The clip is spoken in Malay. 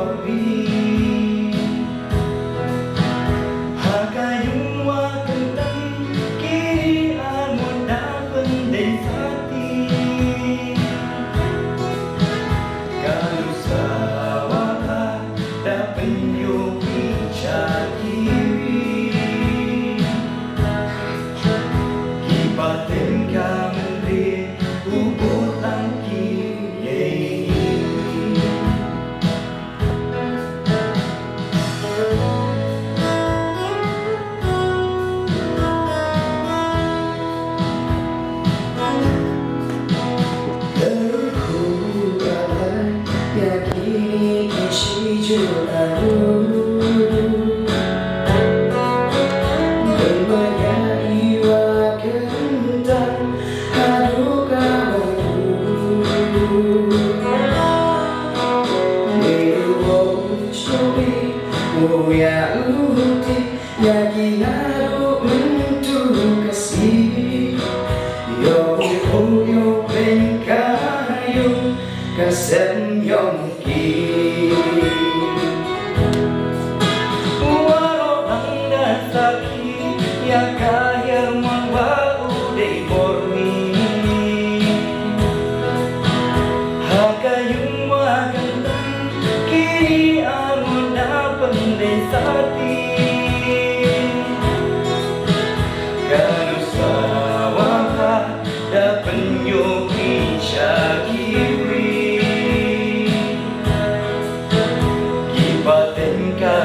borbi hakayong wakantang kirian mo dapat din sa atin kalusawa ka dapat yung ichakiri kipatin ka muli ubot ang kiyay Ya uti ya ginaro untuk kasih yo ben kayo kasem yongki waro ang nasakit ya kaya magbao day bormi hakayong magandang kirian mo dapat din sa atin kalusawa ka dapat nyo ichakiri kipatin ka